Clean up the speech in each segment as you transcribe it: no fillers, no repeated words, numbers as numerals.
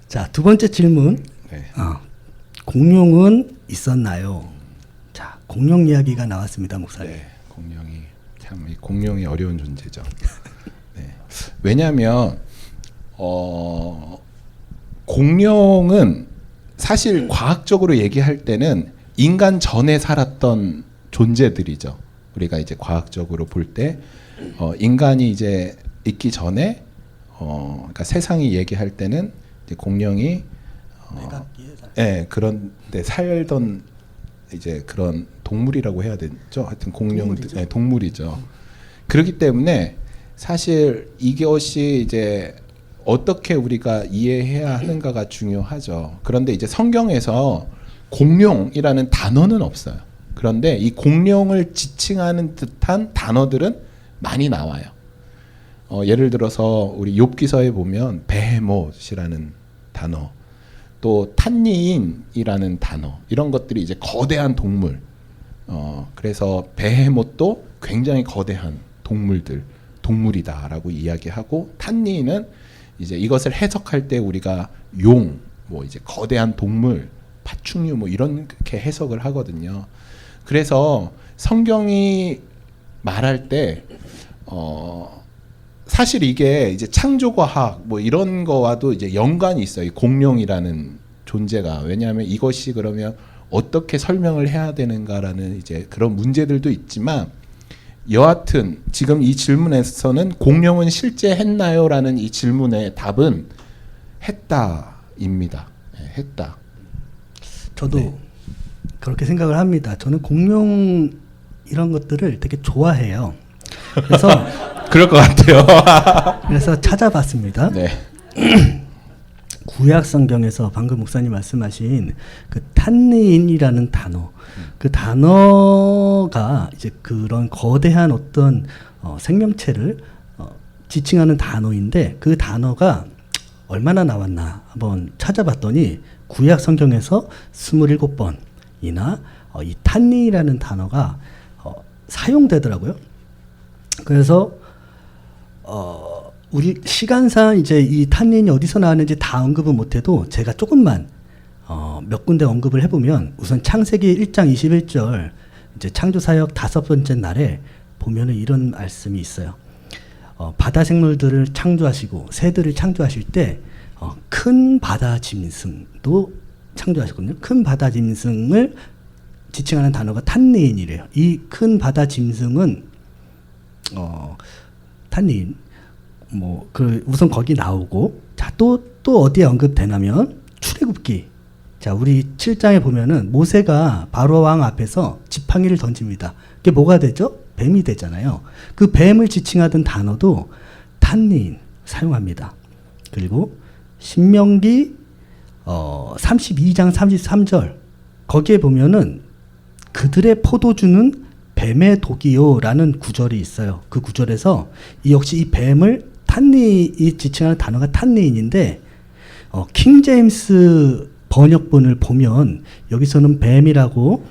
자, 두 번째 질문. 네. 공룡은 있었나요? 자, 공룡 이야기가 나왔습니다, 목사님. 네, 이 공룡이 어려운 존재죠. 네. 왜냐하면 공룡은 사실 과학적으로 얘기할 때는 인간 전에 살았던 존재들이죠. 우리가 이제 과학적으로 볼 때 인간이 이제 있기 전에 그러니까 세상이 얘기할 때는 이제 공룡이 그런데 살던 이제 그런 동물이라고 해야 되죠. 하여튼 공룡들, 동물이죠. 그렇기 때문에 사실 이것이 이제 어떻게 우리가 이해해야 하는가가 중요하죠. 그런데 이제 성경에서 공룡이라는 단어는 없어요. 그런데 이 공룡을 지칭하는 듯한 단어들은 많이 나와요. 예를 들어서 우리 욥기서에 보면 베헤못이라는 단어, 또 탄니인이라는 단어, 이런 것들이 이제 거대한 동물. 그래서 베헤못도 굉장히 거대한 동물이다라고 이야기하고, 탄니인은 이제 이것을 해석할 때 우리가 용, 뭐 이제 거대한 동물, 파충류 뭐 이렇게 해석을 하거든요. 그래서 성경이 말할 때 사실 이게 이제 창조과학 뭐 이런 거와도 이제 연관이 있어요. 이 공룡이라는 존재가. 왜냐하면 이것이 그러면 어떻게 설명을 해야 되는가라는 이제 그런 문제들도 있지만, 여하튼 지금 이 질문에서는 공룡은 실제 했나요? 라는 이 질문의 답은 했다입니다. 네, 했다. 저도 그렇게 생각을 합니다. 저는 공룡 이런 것들을 되게 좋아해요. 그래서 그럴 것 같아요. 그래서 찾아봤습니다. 네. 구약 성경에서 방금 목사님 말씀하신 그 탄니인이라는 단어, 그 단어가 이제 그런 거대한 어떤 생명체를 지칭하는 단어인데, 그 단어가 얼마나 나왔나 한번 찾아봤더니 구약 성경에서 27번이나 이 탄니라는 단어가 사용되더라고요. 그래서 우리 시간상 이제 이 탄닌이 어디서 나왔는지 다 언급은 못해도 제가 조금만 몇 군데 언급을 해보면, 우선 창세기 1장 21절 이제 창조사역 5번째 날에 보면은 이런 말씀이 있어요. 바다 생물들을 창조하시고 새들을 창조하실 때 큰 바다 짐승도 창조하셨거든요. 큰 바다 짐승을 지칭하는 단어가 탄니인이래요. 이 큰 바다 짐승은 탄니인, 뭐 그 우선 거기 나오고, 자, 또 어디에 언급되냐면 출애굽기. 자, 우리 7장에 보면은 모세가 바로 왕 앞에서 지팡이를 던집니다. 그게 뭐가 되죠? 뱀이 되잖아요. 그 뱀을 지칭하던 단어도 탄니인 사용합니다. 그리고 신명기 32장 33절 거기에 보면은 그들의 포도주는 뱀의 독이요라는 구절이 있어요. 그 구절에서 역시 이 뱀을 탄니이 지칭하는 단어가 탄니인인데, 킹 제임스 번역본을 보면 여기서는 뱀이라고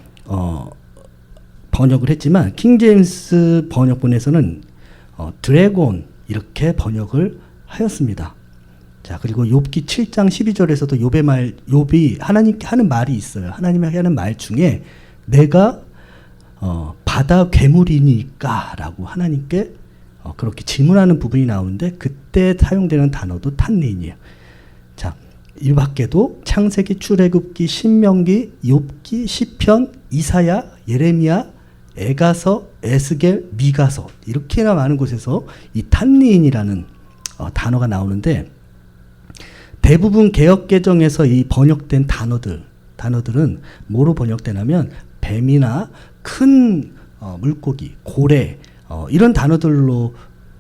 번역을 했지만, 킹 제임스 번역본에서는 드래곤 이렇게 번역을 하였습니다. 자, 그리고 욥기 7장 12절에서도 욥이 하나님께 하는 말이 있어요. 하나님에게 하는 말 중에 내가 바다 괴물이니까 라고 하나님께 그렇게 질문하는 부분이 나오는데, 그때 사용되는 단어도 탄니인이에요. 자, 이 밖에도 창세기, 출애굽기, 신명기, 욥기, 시편, 이사야, 예레미야, 에가서, 에스겔, 미가서, 이렇게나 많은 곳에서 이 탄니인이라는 단어가 나오는데, 대부분 개역개정에서 이 번역된 단어들은 뭐로 번역되냐면 뱀이나 큰 물고기, 고래 이런 단어들로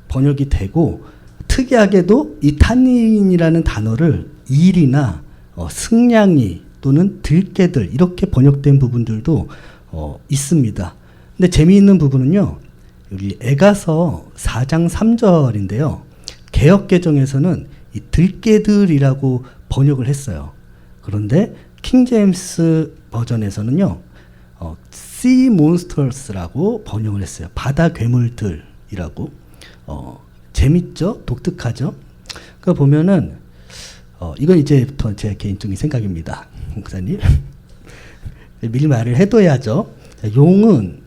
번역이 되고, 특이하게도 이 탄닌이라는 단어를 일이나 승냥이 또는 들깨들 이렇게 번역된 부분들도 있습니다. 근데 재미있는 부분은요, 여기 에가서 4장 3절인데요. 개역개정에서는 이 들깨들이라고 번역을 했어요. 그런데 킹 제임스 버전에서는요, sea monsters라고 번역을 했어요. 바다 괴물들이라고. 재밌죠? 독특하죠? 그 보면은 이건 이제부터 제 개인적인 생각입니다, 목사님. 미리 말을 해둬야죠. 자, 용은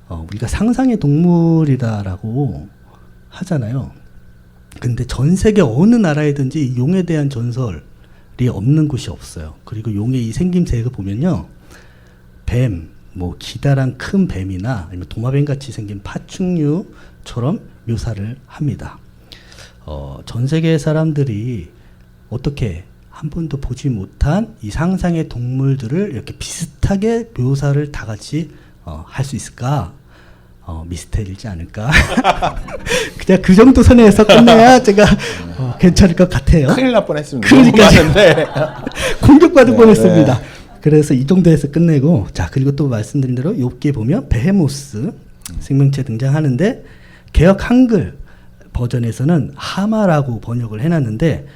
우리가 상상의 동물이다라고 하잖아요. 근데 전 세계 어느 나라에든지 용에 대한 전설이 없는 곳이 없어요. 그리고 용의 이 생김새를 보면요, 뱀, 뭐 기다란 큰 뱀이나 아니면 도마뱀 같이 생긴 파충류처럼 묘사를 합니다. 전 세계 사람들이 어떻게 한 번도 보지 못한 이 상상의 동물들을 이렇게 비슷하게 묘사를 다 같이 할 수 있을까? 미스테리지 않을까? 그냥 그 정도 선에서 끝내야 제가 괜찮을 것 같아요. 큰일 날 뻔했습니다. 그러니까 공격받을 네, 뻔했습니다. 그래서 이 정도에서 끝내고, 자, 그리고 또 말씀드린 대로 욥기에 보면 베헤모스 생명체 등장하는데 개역 한글 버전에서는 하마라고 번역을 해놨는데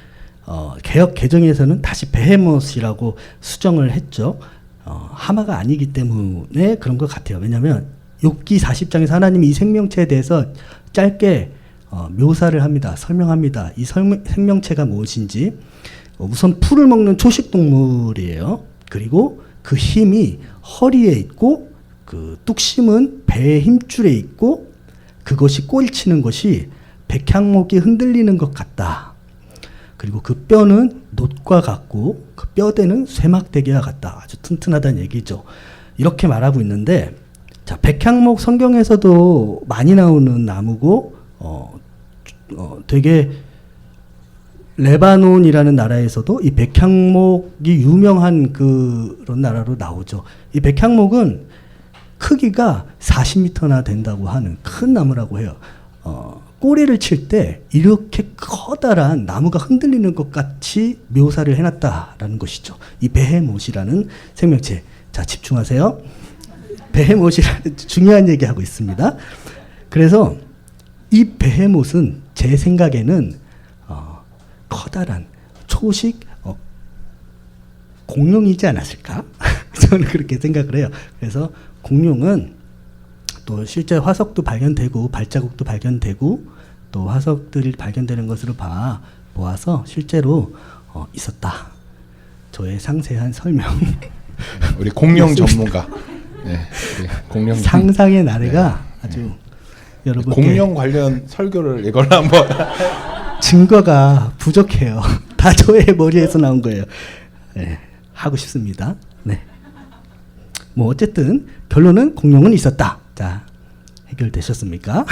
개역 개정에서는 다시 베헤모스라고 수정을 했죠. 하마가 아니기 때문에 그런 것 같아요. 왜냐하면 욥기 40장에서 하나님이 이 생명체에 대해서 짧게 묘사를 합니다. 설명합니다. 이 생명체가 무엇인지. 우선 풀을 먹는 초식 동물이에요. 그리고 그 힘이 허리에 있고, 그 뚝심은 배의 힘줄에 있고, 그것이 꼬리치는 것이 백향목이 흔들리는 것 같다. 그리고 그 뼈는 놋과 같고 그 뼈대는 쇠막대기와 같다. 아주 튼튼하다는 얘기죠. 이렇게 말하고 있는데, 자, 백향목 성경에서도 많이 나오는 나무고 되게 레바논이라는 나라에서도 이 백향목이 유명한 그런 나라로 나오죠. 이 백향목은 크기가 40m나 된다고 하는 큰 나무라고 해요. 꼬리를 칠 때 이렇게 커다란 나무가 흔들리는 것 같이 묘사를 해놨다라는 것이죠. 이 베헤못이라는 생명체. 자, 집중하세요. 베헤못이라는 중요한 얘기하고 있습니다. 그래서 이 베헤못은 제 생각에는 커다란 초식 공룡이지 않았을까? 저는 그렇게 생각을 해요. 그래서 공룡은 또 실제 화석도 발견되고 발자국도 발견되고 또 화석들이 발견되는 것으로 보아서 실제로 있었다. 저의 상세한 설명. 우리 공룡 전문가. 네, 우리 공룡 상상의 나래가 아주 여러분 공룡 관련 설교를 이걸로 한번 증거가 부족해요. 다 저의 머리에서 나온 거예요. 네, 하고 싶습니다. 네. 뭐 어쨌든 결론은 공룡은 있었다. 자, 해결되셨습니까?